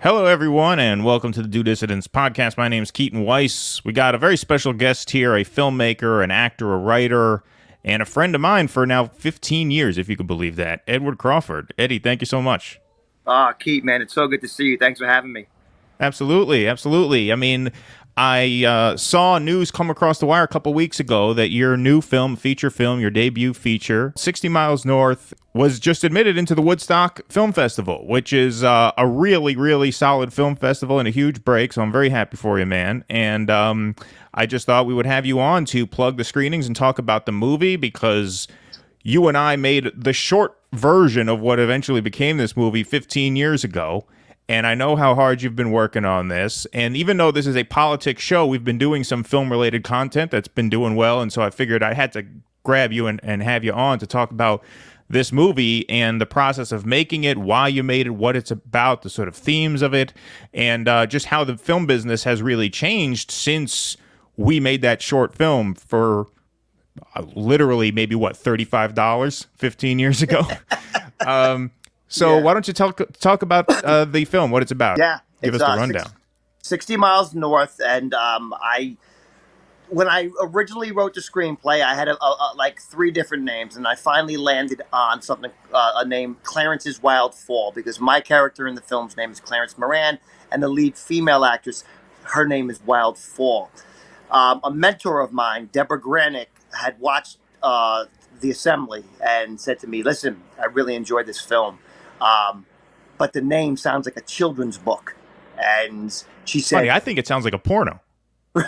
Hello, everyone, and welcome to the Due Dissidence podcast. My name is Keaton Weiss. We got a very special guest here, a filmmaker, an actor, a writer, and a friend of mine for now 15 years, if you could believe that, Edward Crawford. Eddie, thank you so much. Keith, man, it's so good to see you. Thanks for having me. Absolutely, absolutely. I mean, I saw news come across the wire a couple weeks ago that your new film, feature film, your debut feature, 60 Miles North, was just admitted into the Woodstock Film Festival, which is a really, really solid film festival and a huge break. So I'm very happy for you, man. And I just thought we would have you on to plug the screenings and talk about the movie, because you and I made the short version of what eventually became this movie 15 years ago. And I know how hard you've been working on this. And even though this is a politics show, we've been doing some film-related content that's been doing well. And so I figured I had to grab you and have you on to talk about this movie and the process of making it, why you made it, what it's about, the sort of themes of it, and just how the film business has really changed since we made that short film for literally maybe, $35 15 years ago. So why don't you talk about the film, what it's about? Yeah, Give us the rundown. 60 Miles North, and when I originally wrote the screenplay, I had like three different names, and I finally landed on something, a name, Clarence's Wild Fall, because my character in the film's name is Clarence Moran, and the lead female actress, her name is Wild Fall. A mentor of mine, Deborah Granick, had watched the assembly and said to me, "Listen, I really enjoyed this film. But the name sounds like a children's book." And she said, Funny, I think it sounds like a porno. I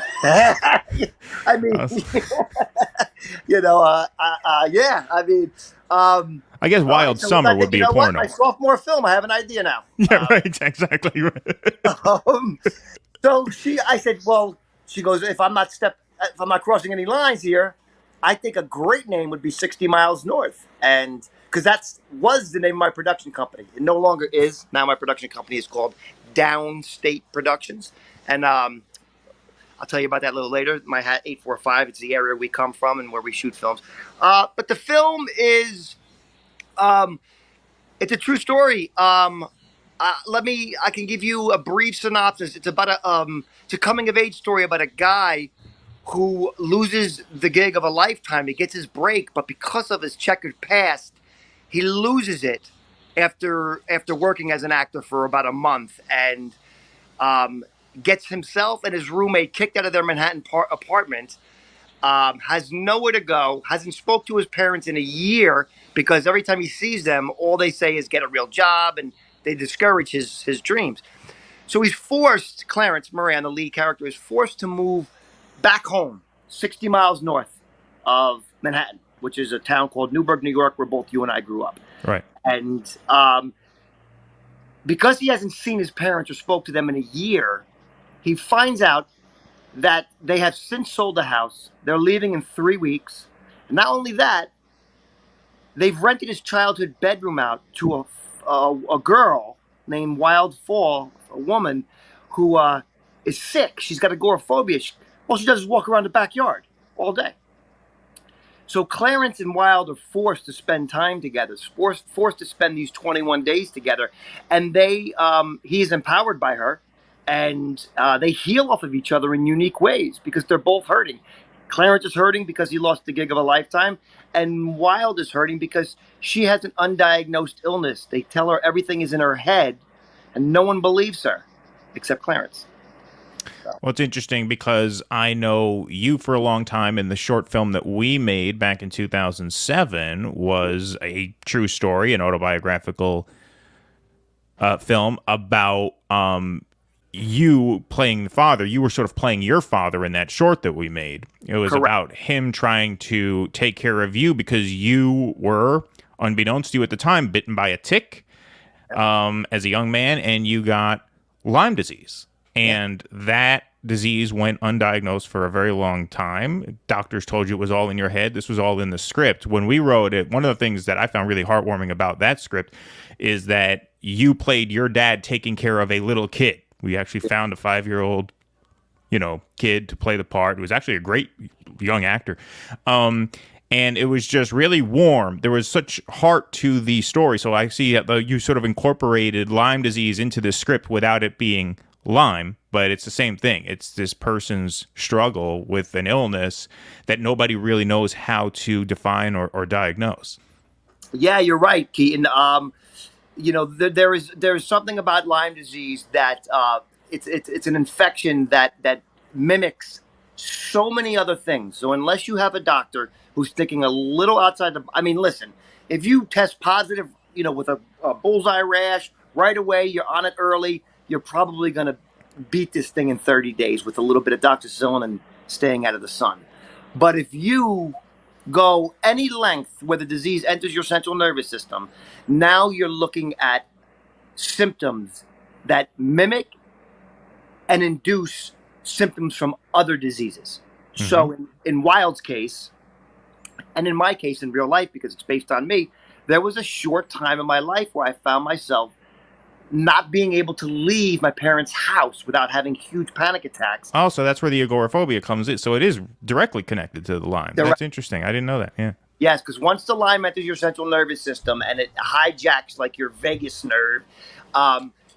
mean, yeah. I mean, I guess Wild Summer would be a porno. My sophomore film, I have an idea now. Yeah, right. Exactly right. I said, well, she goes, if I'm not crossing any lines here, I think a great name would be 60 Miles North. And because that was the name of my production company. It no longer is. Now my production company is called Downstate Productions. And I'll tell you about that a little later. My hat 845, it's the area we come from and where we shoot films. But the film is, it's a true story. I can give you a brief synopsis. It's about it's a coming of age story about a guy who loses the gig of a lifetime. He gets his break, but because of his checkered past, he loses it after working as an actor for about a month, and gets himself and his roommate kicked out of their Manhattan apartment, has nowhere to go, hasn't spoke to his parents in a year, because every time he sees them, all they say is get a real job, and they discourage his dreams. So he's forced, Clarence Moran, the lead character, is forced to move back home, 60 miles north of Manhattan, which is a town called Newburgh, New York, where both you and I grew up. Right. And because he hasn't seen his parents or spoke to them in a year, he finds out that they have since sold the house. They're leaving in 3 weeks. And not only that, they've rented his childhood bedroom out to a girl named Wild Fall, a woman who is sick. She's got agoraphobia. All she does is walk around the backyard all day. So Clarence and Wild are forced to spend time together, forced to spend these 21 days together. And he is empowered by her, and they heal off of each other in unique ways because they're both hurting. Clarence is hurting because he lost the gig of a lifetime, and Wild is hurting because she has an undiagnosed illness. They tell her everything is in her head, and no one believes her except Clarence. Well, it's interesting because I know you for a long time, and the short film that we made back in 2007 was a true story, an autobiographical film about you playing the father. You were sort of playing your father in that short that we made. It was Correct. About him trying to take care of you because you were, unbeknownst to you at the time, bitten by a tick as a young man, and you got Lyme disease. And that disease went undiagnosed for a very long time. Doctors told you it was all in your head. This was all in the script. When we wrote it, one of the things that I found really heartwarming about that script is that you played your dad taking care of a little kid. We actually found a 5-year-old, kid to play the part. It was actually a great young actor. and it was just really warm. There was such heart to the story. So I see that you sort of incorporated Lyme disease into the script without it being Lyme, but it's the same thing. It's this person's struggle with an illness that nobody really knows how to define or diagnose. Yeah, you're right, Keaton. There is something about Lyme disease that it's an infection that mimics so many other things. So unless you have a doctor who's thinking a little outside I mean, listen, if you test positive, with a bullseye rash right away, you're on it early, you're probably going to beat this thing in 30 days with a little bit of doxycycline and staying out of the sun. But if you go any length where the disease enters your central nervous system, now you're looking at symptoms that mimic and induce symptoms from other diseases. Mm-hmm. So in Wild's case, and in my case in real life, because it's based on me, there was a short time in my life where I found myself not being able to leave my parents' house without having huge panic attacks. Oh, so that's where the agoraphobia comes in. So it is directly connected to the Lyme. That's interesting. I didn't know that. Yeah. Yes, because once the Lyme enters your central nervous system and it hijacks like your vagus nerve,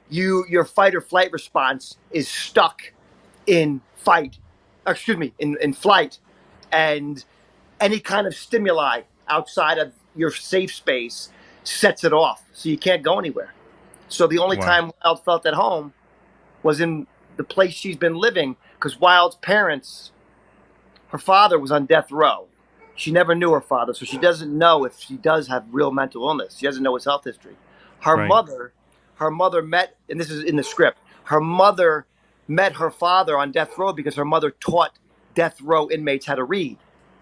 your fight or flight response is stuck in flight, and any kind of stimuli outside of your safe space sets it off, so you can't go anywhere. So the only time Wild felt at home was in the place she's been living, because Wild's parents, her father was on death row. She never knew her father, so she doesn't know if he does have real mental illness. She doesn't know his health history. Her mother met, and this is in the script, her mother met her father on death row because her mother taught death row inmates how to read,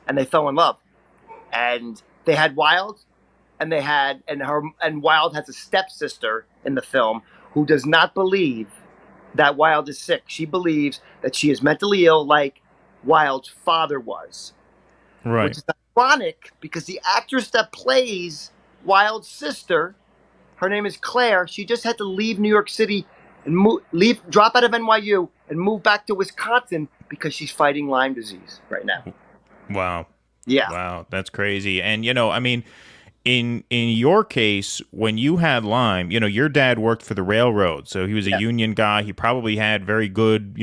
and they fell in love. And they had Wild, and Wild has a stepsister in the film who does not believe that Wild is sick. She believes that she is mentally ill like Wild's father was. Right. Which is ironic because the actress that plays Wild's sister, her name is Claire, she just had to leave New York City and drop out of NYU and move back to Wisconsin because she's fighting Lyme disease right now. Wow. Yeah. Wow, that's crazy. And, I mean, in your case, when you had Lyme, your dad worked for the railroad, so he was a union guy. He probably had very good,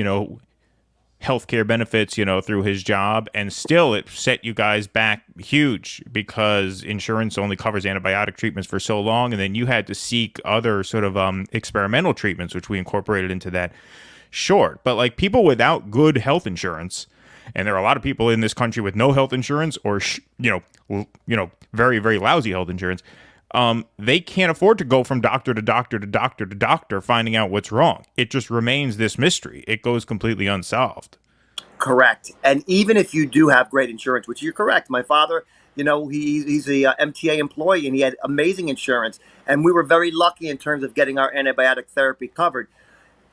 healthcare benefits, through his job, and still it set you guys back huge because insurance only covers antibiotic treatments for so long, and then you had to seek other sort of experimental treatments, which we incorporated into that short. But like people without good health insurance, and there are a lot of people in this country with no health insurance or very, very lousy health insurance, they can't afford to go from doctor to doctor to doctor to doctor finding out what's wrong. It just remains this mystery. It goes completely unsolved. Correct. And even if you do have great insurance, which you're correct, my father, he's a MTA employee and he had amazing insurance. And we were very lucky in terms of getting our antibiotic therapy covered.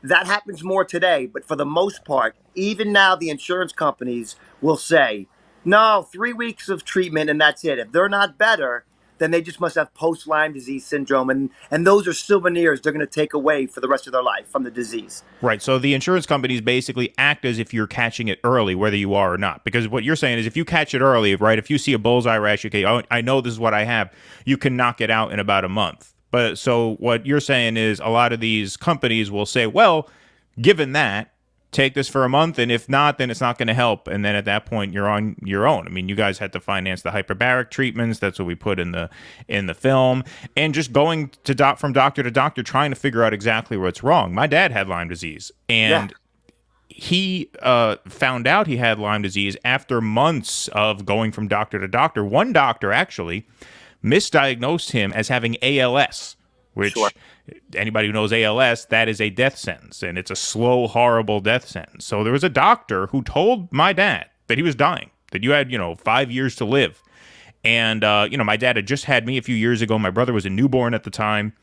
That happens more today, but for the most part, even now the insurance companies will say, no, 3 weeks of treatment and that's it. If they're not better, then they just must have post-Lyme disease syndrome. And those are souvenirs they're going to take away for the rest of their life from the disease. Right. So the insurance companies basically act as if you're catching it early, whether you are or not. Because what you're saying is if you catch it early, right, if you see a bullseye rash, okay, oh, I know this is what I have, you can knock it out in about a month. But so what you're saying is a lot of these companies will say, well, given that, take this for a month, and if not, then it's not going to help. And then at that point, you're on your own. I mean, you guys had to finance the hyperbaric treatments. That's what we put in the film, and just going to from doctor to doctor, trying to figure out exactly what's wrong. My dad had Lyme disease, and he found out he had Lyme disease after months of going from doctor to doctor. One doctor actually misdiagnosed him as having ALS, which anybody who knows ALS, that is a death sentence, and it's a slow, horrible death sentence. So there was a doctor who told my dad that he was dying, that you had, 5 years to live. And, my dad had just had me a few years ago. My brother was a newborn at the time.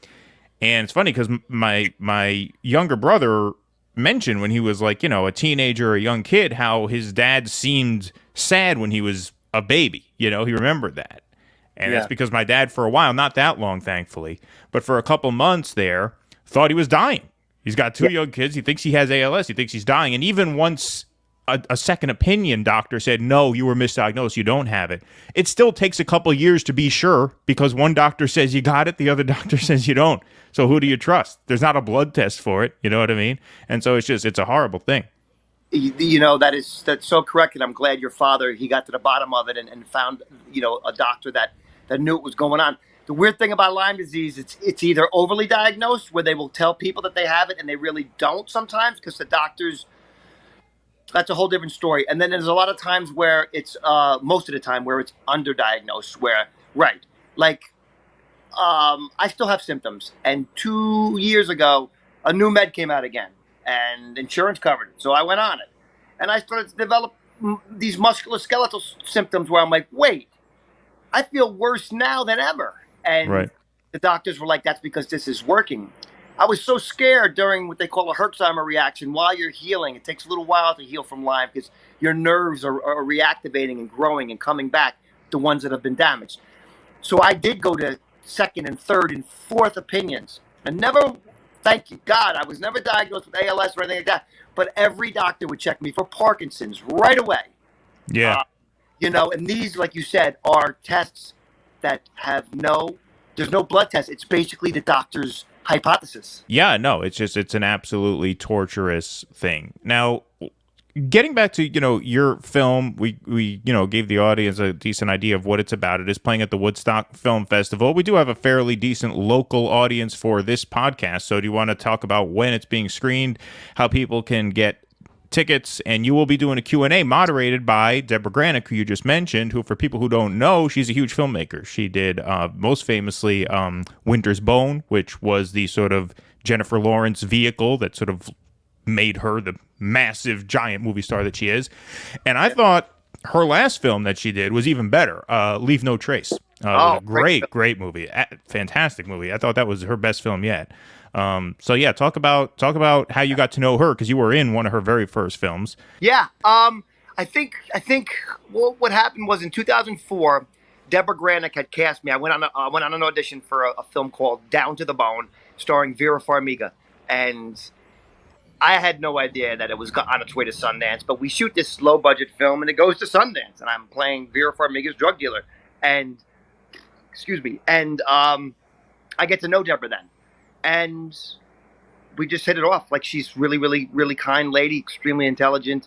And it's funny because my younger brother mentioned when he was like, a teenager or a young kid, how his dad seemed sad when he was a baby. He remembered that. And that's because my dad, for a while, not that long, thankfully, but for a couple months there, thought he was dying. He's got two young kids. He thinks he has ALS. He thinks he's dying. And even once a second opinion doctor said, no, you were misdiagnosed, you don't have it. It still takes a couple of years to be sure, because one doctor says you got it, the other doctor says you don't. So who do you trust? There's not a blood test for it. You know what I mean? And so it's a horrible thing. That's so correct, and I'm glad your father, he got to the bottom of it and found, a doctor that knew what was going on. The weird thing about Lyme disease, it's either overly diagnosed, where they will tell people that they have it and they really don't sometimes, because the doctors, that's a whole different story. And then there's a lot of times where it's most of the time where it's underdiagnosed, where right, like I still have symptoms, and 2 years ago a new med came out again, and insurance covered it, so I went on it, and I started to develop these musculoskeletal symptoms where I'm like, wait, I feel worse now than ever. And Right. the doctors were like, that's because this is working. I was so scared during what they call a Herxheimer reaction. While you're healing, it takes a little while to heal from Lyme, because your nerves are reactivating and growing and coming back, the ones that have been damaged. So I did go to second and third and fourth opinions, and never, thank you God, I was never diagnosed with ALS or anything like that. But every doctor would check me for Parkinson's right away. Yeah. And these, like you said, are tests that have there's no blood test. It's basically the doctor's hypothesis. Yeah, no, it's an absolutely torturous thing. Now, getting back to, your film, we gave the audience a decent idea of what it's about. It is playing at the Woodstock Film Festival. We do have a fairly decent local audience for this podcast. So do you want to talk about when it's being screened, how people can get tickets? And you will be doing a Q&A moderated by Deborah Granick, who you just mentioned, who, for people who don't know, she's a huge filmmaker. She did most famously Winter's Bone, which was the sort of Jennifer Lawrence vehicle that sort of made her the massive giant movie star that she is. And I thought her last film that she did was even better, Leave No Trace. Great movie. Fantastic movie. I thought that was her best film yet. So yeah, talk about how you got to know her, because you were in one of her very first films. Yeah. I think what happened was in 2004, Deborah Granick had cast me. I went on an audition for a film called Down to the Bone, starring Vera Farmiga, and I had no idea that it was on its way to Sundance. But we shoot this low budget film, and it goes to Sundance, and I'm playing Vera Farmiga's drug dealer, and I get to know Deborah then. And we just hit it off. Like, she's really, really, really kind lady, extremely intelligent.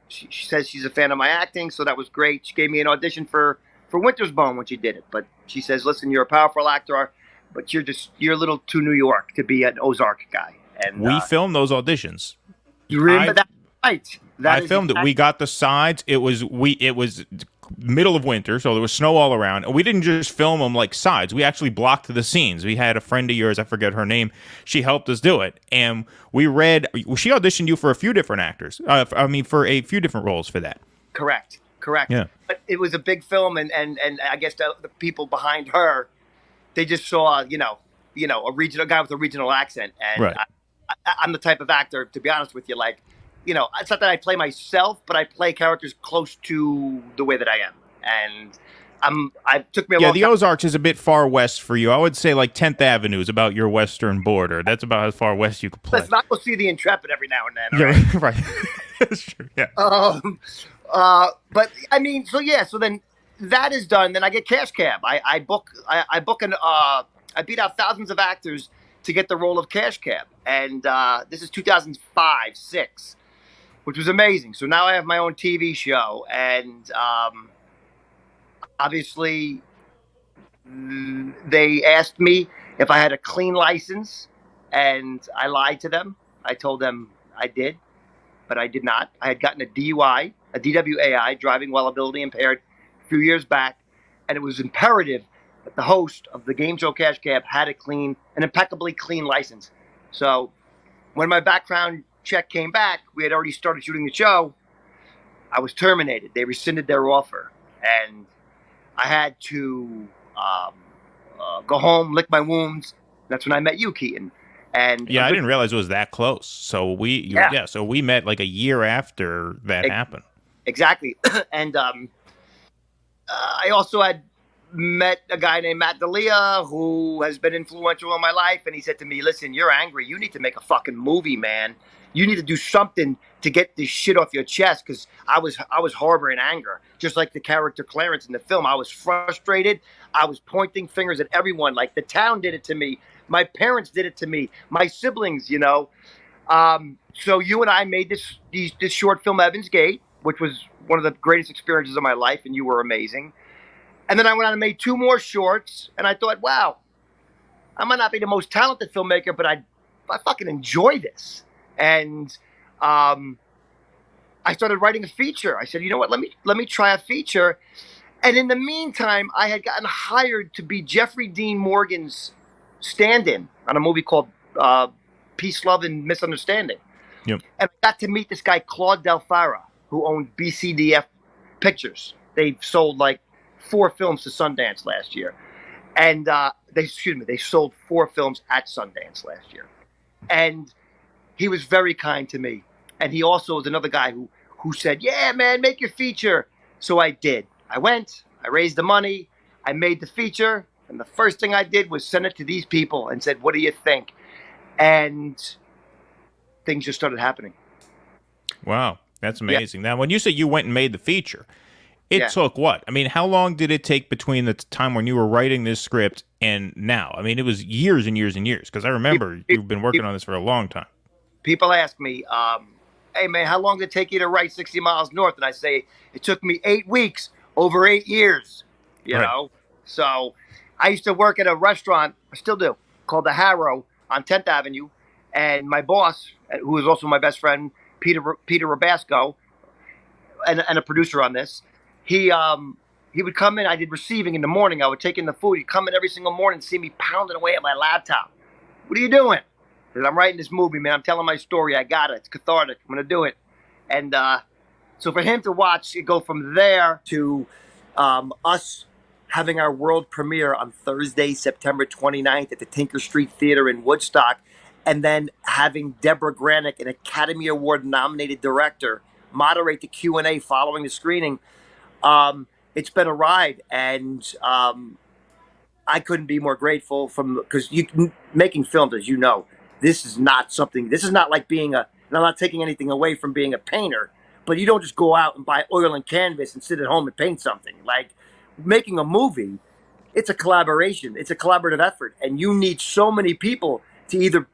She says she's a fan of my acting, so that was great. She gave me an audition for Winter's Bone when she did it. But she says, listen, you're a powerful actor, but you're a little too New York to be an Ozark guy. And we filmed those auditions. You remember that? Right. I filmed it. We got the sides. It was middle of winter, so there was snow all around. We didn't just film them like sides. We actually blocked the scenes. We had a friend of yours, I forget her name, she helped us do it. And she auditioned you for a few different actors. For a few different roles for that. Correct. Yeah. But it was a big film, and I guess the people behind her, they just saw, a regional guy with a regional accent. And right. I'm the type of actor, to be honest with you, like, it's not that I play myself, but I play characters close to the way that I am. And it took me a long time. The Ozarks is a bit far west for you. I would say like 10th Avenue is about your western border. That's about as far west you could play. Let's not go see The Intrepid every now and then. Yeah, right. That's true. Yeah. But I mean, so then that is done. Then I get Cash Cab. I beat out thousands of actors to get the role of Cash Cab. And this is 2005-06. Which was amazing. So now I have my own TV show, and obviously they asked me if I had a clean license, and I lied to them. I told them I did, but I did not. I had gotten a DUI, a DWAI, driving while ability impaired, a few years back, and it was imperative that the host of the game show Cash Cab had an impeccably clean license. So when my background check came back, we had already started shooting the show. I was terminated. They rescinded their offer, and I had to go home, lick my wounds. That's when I met you, Keaton. And I didn't realize it was that close. So we met like a year after that happened. Exactly. And I also had met a guy named Matt D'Elia who has been influential in my life, and he said to me, "Listen, you're angry. You need to make a fucking movie, man. You need to do something to get this shit off your chest." Because I was harboring anger, just like the character Clarence in the film. I was frustrated. I was pointing fingers at everyone. Like the town did it to me. My parents did it to me. My siblings, you know. So you and I made this short film, Evan's Gate, which was one of the greatest experiences of my life, and you were amazing. And then I went on and made 2 more shorts, and I thought, wow, I might not be the most talented filmmaker, but I fucking enjoy this. And I started writing a feature. I said, you know what, let me try a feature. And in the meantime, I had gotten hired to be Jeffrey Dean Morgan's stand-in on a movie called Peace, Love, and Misunderstanding. Yep. And I got to meet this guy, Claude Del Fara, who owned BCDF Pictures. They sold like 4 films to Sundance last year. And they sold 4 films at Sundance last year. And he was very kind to me. And he also was another guy who said, yeah, man, make your feature. So I did. I went, I raised the money, I made the feature. And the first thing I did was send it to these people and said, what do you think? And things just started happening. Wow, that's amazing. Yeah. Now, when you say you went and made the feature, it took what? I mean, how long did it take between the time when you were writing this script and now? I mean, it was years and years and years, because I remember you've been working on this for a long time. People ask me, hey, man, how long did it take you to write 60 Miles North? And I say, it took me 8 weeks, over 8 years, you know? So I used to work at a restaurant, I still do, called The Harrow on 10th Avenue. And my boss, who is also my best friend, Peter Rabasco, and a producer on this, he would come in. I did receiving in the morning. I would take in the food. He'd come in every single morning and see me pounding away at my laptop. What are you doing? I said, I'm writing this movie, man. I'm telling my story. I got it. It's cathartic. I'm going to do it. And so for him to watch it go from there to us having our world premiere on Thursday, September 29th at the Tinker Street Theater in Woodstock, and then having Deborah Granick, an Academy Award nominated director, moderate the Q&A following the screening, it's been a ride. And I couldn't be more grateful because making films, as you know, this is not like being and I'm not taking anything away from being a painter, but you don't just go out and buy oil and canvas and sit at home and paint something. Like making a movie, it's a collaboration. It's a collaborative effort. And you need so many people to either,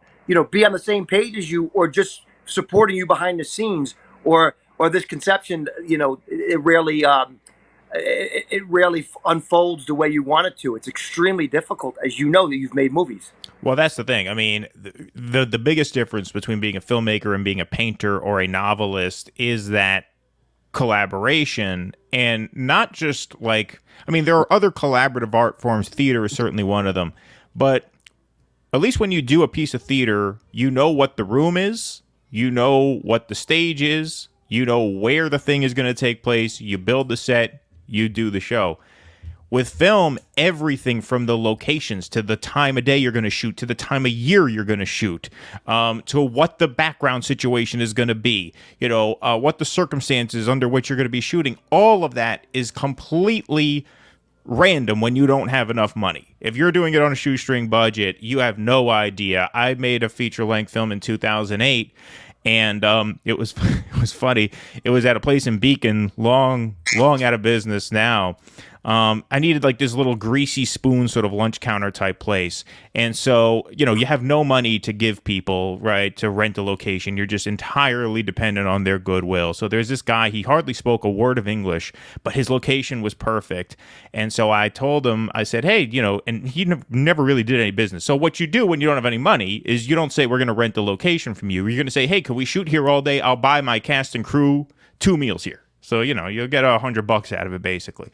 be on the same page as you, or just supporting you behind the scenes, or this conception, it rarely unfolds the way you want it to. It's extremely difficult, as you know, that you've made movies. Well, that's the thing. I mean, the biggest difference between being a filmmaker and being a painter or a novelist is that collaboration, and not just like, I mean, there are other collaborative art forms. Theater is certainly one of them, but at least when you do a piece of theater, you know what the room is, you know what the stage is, you know where the thing is going to take place, you build the set, you do the show. With film, everything from the locations to the time of day you're going to shoot, to the time of year you're going to shoot, to what the background situation is going to be, what the circumstances under which you're going to be shooting, all of that is completely random when you don't have enough money. If you're doing it on a shoestring budget, you have no idea. I made a feature-length film in 2008, and it was funny. It was at a place in Beacon, long out of business now. I needed like this little greasy spoon sort of lunch counter type place. And so, you have no money to give people, right, to rent a location. You're just entirely dependent on their goodwill. So there's this guy, he hardly spoke a word of English, but his location was perfect. And so I told him, I said, hey, and he never really did any business. So what you do when you don't have any money is you don't say, we're going to rent the location from you. You're going to say, hey, can we shoot here all day? I'll buy my cast and crew 2 meals here. So, you'll get $100 out of it basically.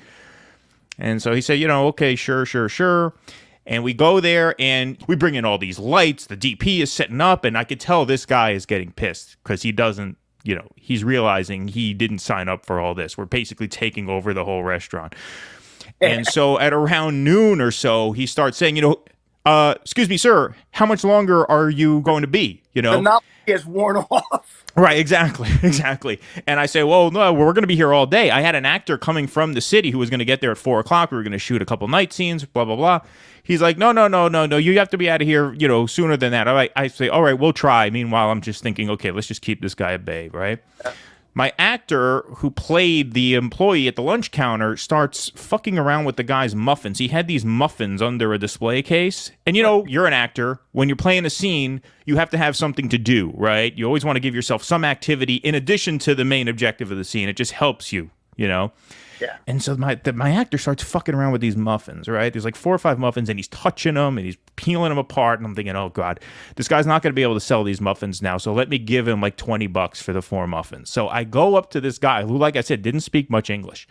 And so he said, okay, sure. And we go there and we bring in all these lights. The DP is setting up, and I could tell this guy is getting pissed because he doesn't, he's realizing he didn't sign up for all this. We're basically taking over the whole restaurant. And so at around noon or so, he starts saying, excuse me, sir, how much longer are you going to be? has worn off. Right, exactly, exactly. And I say, well, no, we're going to be here all day. I had an actor coming from the city who was going to get there at 4:00. We were going to shoot a couple night scenes, blah, blah, blah. He's like, no, no, no, no, no. You have to be out of here, sooner than that. All right. I say, all right, we'll try. Meanwhile, I'm just thinking, okay, let's just keep this guy at bay, right? My actor who played the employee at the lunch counter starts fucking around with the guy's muffins. He had these muffins under a display case. And you're an actor. When you're playing a scene, you have to have something to do, right? You always want to give yourself some activity in addition to the main objective of the scene. It just helps you, Yeah. And so my actor starts fucking around with these muffins, right? There's like 4 or 5 muffins, and he's touching them, and he's peeling them apart. And I'm thinking, oh, God, this guy's not going to be able to sell these muffins now, so let me give him like $20 for the 4 muffins. So I go up to this guy who, like I said, didn't speak much English.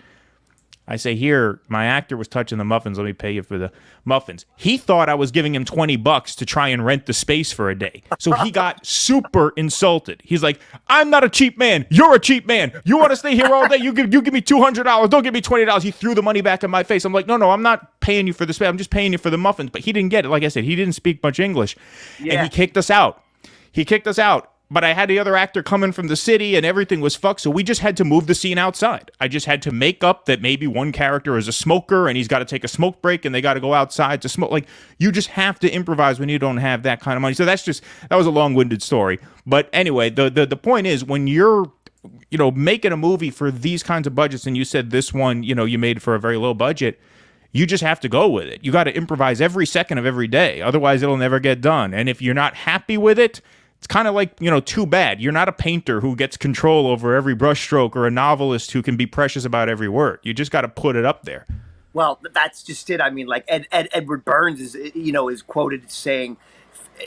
I say, here, my actor was touching the muffins. Let me pay you for the muffins. He thought I was giving him $20 to try and rent the space for a day. So he got super insulted. He's like, I'm not a cheap man. You're a cheap man. You want to stay here all day? You give me $200. Don't give me $20. He threw the money back in my face. I'm like, no, I'm not paying you for the space. I'm just paying you for the muffins. But he didn't get it. Like I said, he didn't speak much English. Yeah. And he kicked us out. But I had the other actor coming from the city and everything was fucked, so we just had to move the scene outside. I just had to make up that maybe one character is a smoker and he's got to take a smoke break and they got to go outside to smoke. Like, you just have to improvise when you don't have that kind of money. So that was a long-winded story. But anyway, the point is, when you're making a movie for these kinds of budgets, and you said this one, you made for a very low budget, you just have to go with it. You got to improvise every second of every day. Otherwise, it'll never get done. And if you're not happy with it, it's kind of like, too bad. You're not a painter who gets control over every brushstroke or a novelist who can be precious about every word. You just got to put it up there. Well, that's just it. I mean, like Edward Burns is quoted as saying,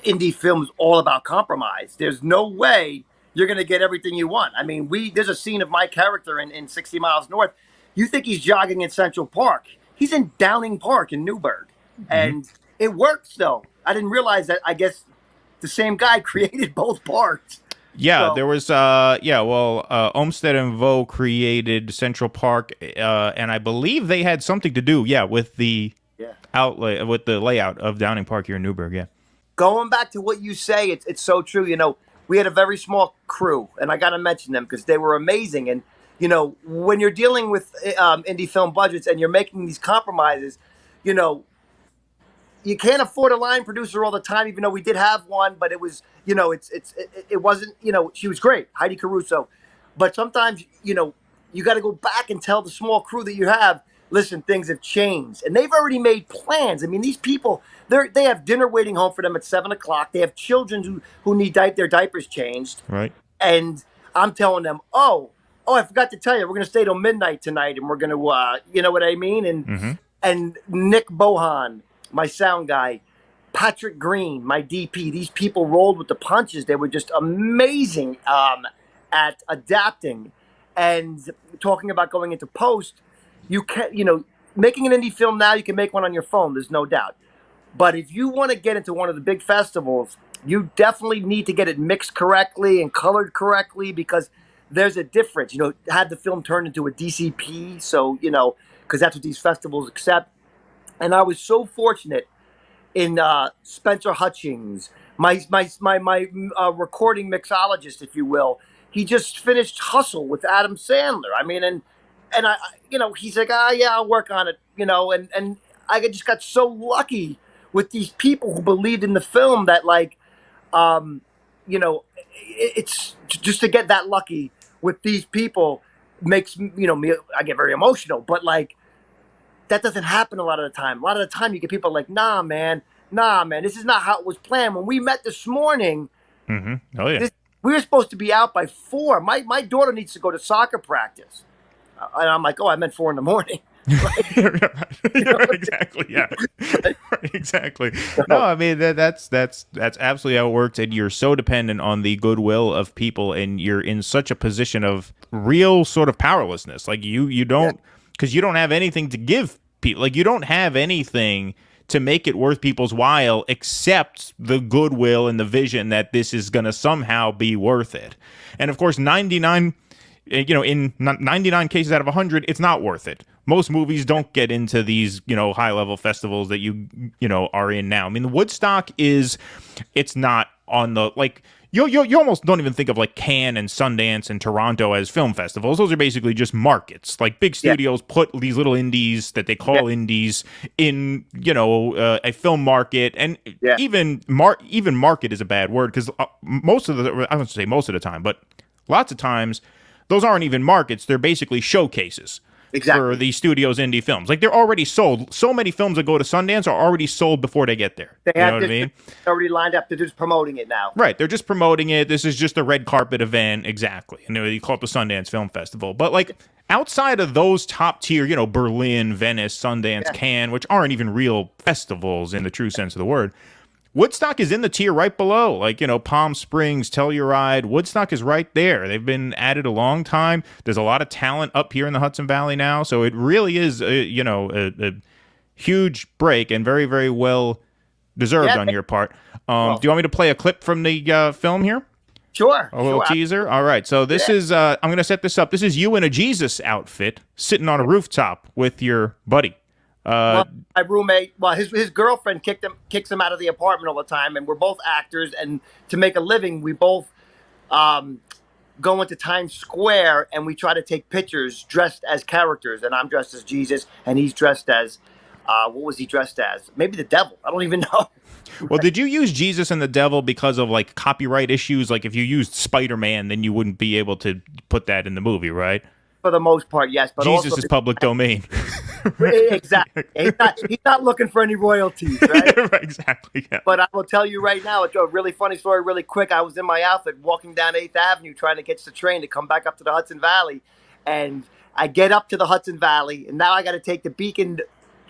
indie film is all about compromise. There's no way you're going to get everything you want. I mean, there's a scene of my character in 60 Miles North. You think he's jogging in Central Park. He's in Downing Park in Newburgh. Mm-hmm. And it works, though. I didn't realize that, I guess, the same guy created both parks. Yeah, so there was, Olmsted and Vaux created Central Park, and I believe they had something to do, with the outlay, with the layout of Downing Park here in Newburgh, yeah. Going back to what you say, it's so true. We had a very small crew, and I got to mention them because they were amazing. And, when you're dealing with indie film budgets and you're making these compromises, you can't afford a line producer all the time, even though we did have one, but it was, it wasn't, she was great, Heidi Caruso. But sometimes, you got to go back and tell the small crew that you have, listen, things have changed. And they've already made plans. I mean, these people, they have dinner waiting home for them at 7:00. They have children who need their diapers changed. Right. And I'm telling them, oh, I forgot to tell you, we're going to stay till midnight tonight, and we're going to, you know what I mean? And and Nick Bohan, my sound guy, Patrick Green, my DP, these people rolled with the punches. They were just amazing at adapting. And talking about going into post, you can, making an indie film now, you can make one on your phone, there's no doubt. But if you want to get into one of the big festivals, you definitely need to get it mixed correctly and colored correctly, because there's a difference. Had the film turned into a DCP, so, because that's what these festivals accept. And I was so fortunate in Spencer Hutchings, my recording mixologist, if you will. He just finished Hustle with Adam Sandler. I mean, and I, he's like, yeah, I'll work on it, and I just got so lucky with these people who believed in the film that, like, it's just to get that lucky with these people makes, me, I get very emotional, but like, that doesn't happen a lot of the time. A lot of the time you get people like, nah, man, this is not how it was planned. When we met this morning, oh yeah, we were supposed to be out by 4. My daughter needs to go to soccer practice. And I'm like, I meant 4 a.m. Exactly. Yeah. Exactly. No, I mean that's absolutely how it works, and you're so dependent on the goodwill of people, and you're in such a position of real sort of powerlessness. Like you don't, because you don't have anything to give people. Like, you don't have anything to make it worth people's while except the goodwill and the vision that this is going to somehow be worth it. And of course, in 99 cases out of 100, it's not worth it. Most movies don't get into these, high level festivals that you are in now. I mean, the Woodstock it's not on the, like, you almost don't even think of like Cannes and Sundance and Toronto as film festivals. Those are basically just markets. Like big Yeah. studios put these little indies that they call indies in, a film market. And Yeah. even market is a bad word because I don't say most of the time, but lots of times those aren't even markets. They're basically showcases. Exactly. For the studio's indie films. Like they're already sold. So many films that go to Sundance are already sold before they get there. They You have know what I mean? already lined up. They're just promoting it now. Right. They're just promoting it. This is just a red carpet event. Exactly. And you call it the Sundance Film Festival. But like outside of those top tier, Berlin, Venice, Sundance, Cannes, which aren't even real festivals in the true sense of the word, Woodstock is in the tier right below, like, Palm Springs, Telluride. Woodstock is right there. They've been at it a long time. There's a lot of talent up here in the Hudson Valley now. So it really is, a huge break and very, very well deserved on your part. Do you want me to play a clip from the film here? Sure. A little teaser? All right. So this is, I'm going to set this up. This is you in a Jesus outfit sitting on a rooftop with your buddy. My roommate, his girlfriend kicks him out of the apartment all the time, and we're both actors. And to make a living, we both go into Times Square and we try to take pictures dressed as characters. And I'm dressed as Jesus, and he's dressed as what was he dressed as? Maybe the devil. I don't even know. Well, did you use Jesus and the devil because of like copyright issues? Like if you used Spider-Man, then you wouldn't be able to put that in the movie, right? For the most part, yes. But Jesus also is public domain. Exactly. He's not looking for any royalties, right? Right, exactly. Yeah. But I will tell you right now, it's a really funny story, really quick. I was in my outfit walking down 8th Avenue trying to catch the train to come back up to the Hudson Valley. And I get up to the Hudson Valley, and now I got to take the Beacon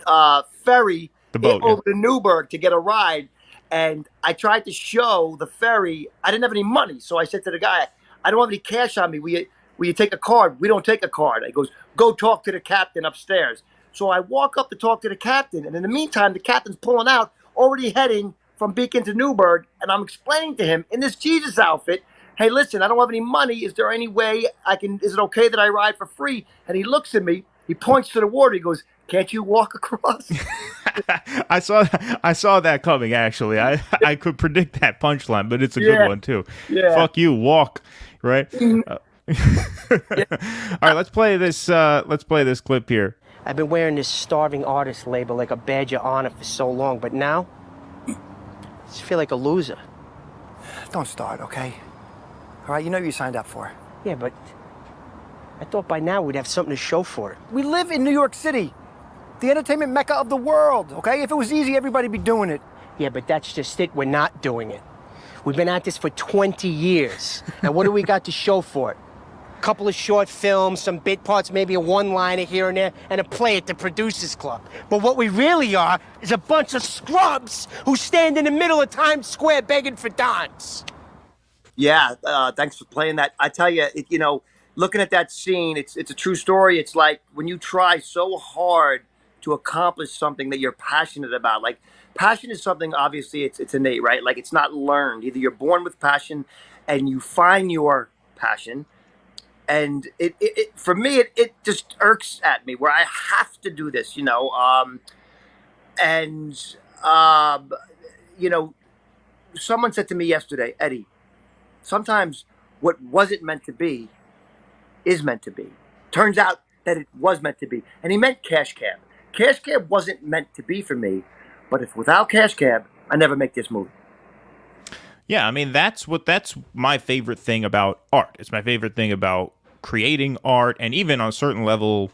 ferry over to Newburgh to get a ride. And I tried to show the ferry. I didn't have any money. So I said to the guy, I don't have any cash on me. Will you take a card? We don't take a card. He goes, go talk to the captain upstairs. So I walk up to talk to the captain. And in the meantime, the captain's pulling out, already heading from Beacon to Newburgh. And I'm explaining to him in this Jesus outfit, hey, listen, I don't have any money. Is there any way is it okay that I ride for free? And he looks at me. He points to the water. He goes, can't you walk across? I saw that coming, actually. I could predict that punchline, but it's a good one, too. Yeah. Fuck you, walk, right? All right, let's play this clip here. I've been wearing this starving artist label like a badge of honor for so long, but now I just feel like a loser. Don't start, okay? All right, you know what you signed up for. Yeah, but I thought by now we'd have something to show for it. We live in New York City, the entertainment mecca of the world, okay? If it was easy, everybody'd be doing it. Yeah, but that's just it. We're not doing it. We've been at this for 20 years. And what do we got to show for it? A couple of short films, some bit parts, maybe a one-liner here and there, and a play at the Producers Club. But what we really are is a bunch of scrubs who stand in the middle of Times Square begging for dimes. Yeah, thanks for playing that. I tell you, looking at that scene, it's a true story. It's like when you try so hard to accomplish something that you're passionate about. Like passion is something, obviously it's innate, right? Like it's not learned. Either you're born with passion and you find your passion. And it for me, it just irks at me where I have to do this, someone said to me yesterday, Eddie, sometimes what wasn't meant to be is meant to be. Turns out that it was meant to be. And he meant Cash Cab. Cash Cab wasn't meant to be for me, but if without Cash Cab, I never make this movie. Yeah, I mean, that's my favorite thing about art. It's my favorite thing about creating art and even on a certain level,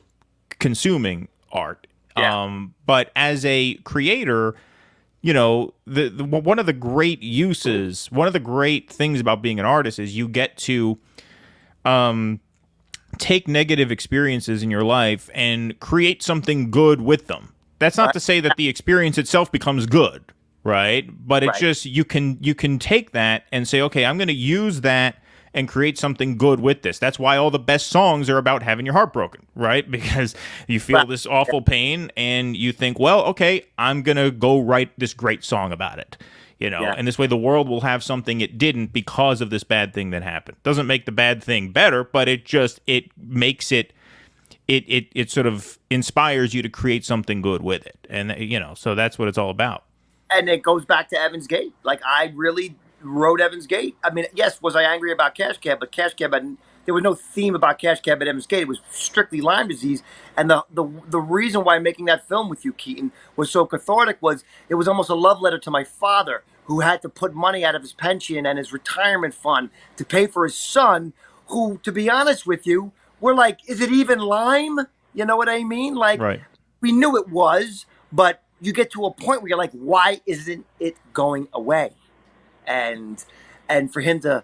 consuming art. Yeah. But as a creator, one of the great uses, one of the great things about being an artist is you get to take negative experiences in your life and create something good with them. That's not to say that the experience itself becomes good, right? But it's just you can take that and say, okay, I'm going to use that and create something good with this. That's why all the best songs are about having your heart broken, right? Because you feel this awful pain and you think, well, okay, I'm going to go write this great song about it. And this way the world will have something it didn't because of this bad thing that happened. Doesn't make the bad thing better, but it makes it sort of inspires you to create something good with it. And, so that's what it's all about. And it goes back to Evan's Gate. Like, I really wrote Evan's Gate. I mean, yes, was I angry about Cash Cab? But Cash Cab, there was no theme about Cash Cab at Evan's Gate. It was strictly Lyme disease. And the reason why making that film with you, Keaton, was so cathartic was it was almost a love letter to my father, who had to put money out of his pension and his retirement fund to pay for his son, who, to be honest with you, we're like, is it even Lyme? You know what I mean? Like, Right. we knew it was, but you get to a point where you're like, why isn't it going away? And for him to,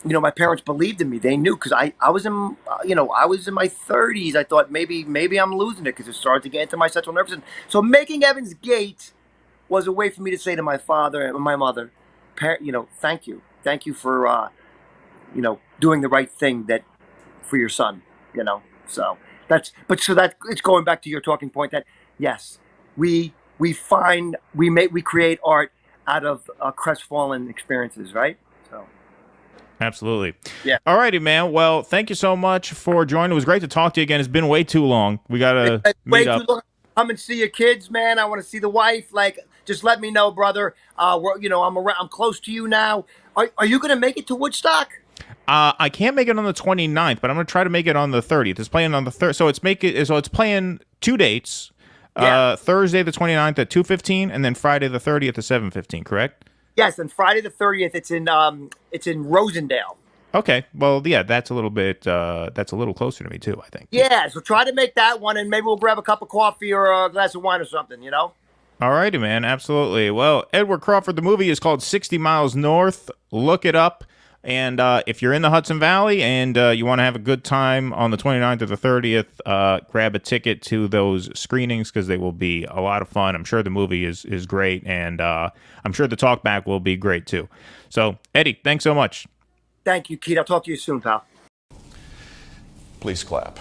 my parents believed in me. They knew, because I was in, I was in my 30s. I thought maybe I'm losing it because it started to get into my central nervous system. So making Evan's Gate was a way for me to say to my father and my mother, thank you for, doing the right thing for your son, So it's going back to your talking point that yes, we create art out of crestfallen experiences, right? So. Absolutely. Yeah. All righty, man. Well, thank you so much for joining. It was great to talk to you again. It's been way too long. We got to meet up. Come and see your kids, man. I want to see the wife. Like, just let me know, brother. I'm close to you now. Are you going to make it to Woodstock? I can't make it on the 29th, but I'm going to try to make it on the 30th. It's playing on the 3rd. So it's playing 2 dates. Yeah. Thursday the 29th at 2:15 and then Friday the 30th at 7:15, correct? Yes, and Friday the 30th it's in Rosendale. Okay. Well, yeah, that's a little closer to me too, I think. Yeah, so try to make that one, and maybe we'll grab a cup of coffee or a glass of wine or something, All righty, man. Absolutely. Well, Edward Crawford, the movie is called 60 Miles North. Look it up. And if you're in the Hudson Valley and you want to have a good time on the 29th or the 30th, grab a ticket to those screenings because they will be a lot of fun. I'm sure the movie is great, and I'm sure the talkback will be great too. So, Eddie, thanks so much. Thank you, Keith. I'll talk to you soon, pal. Please clap.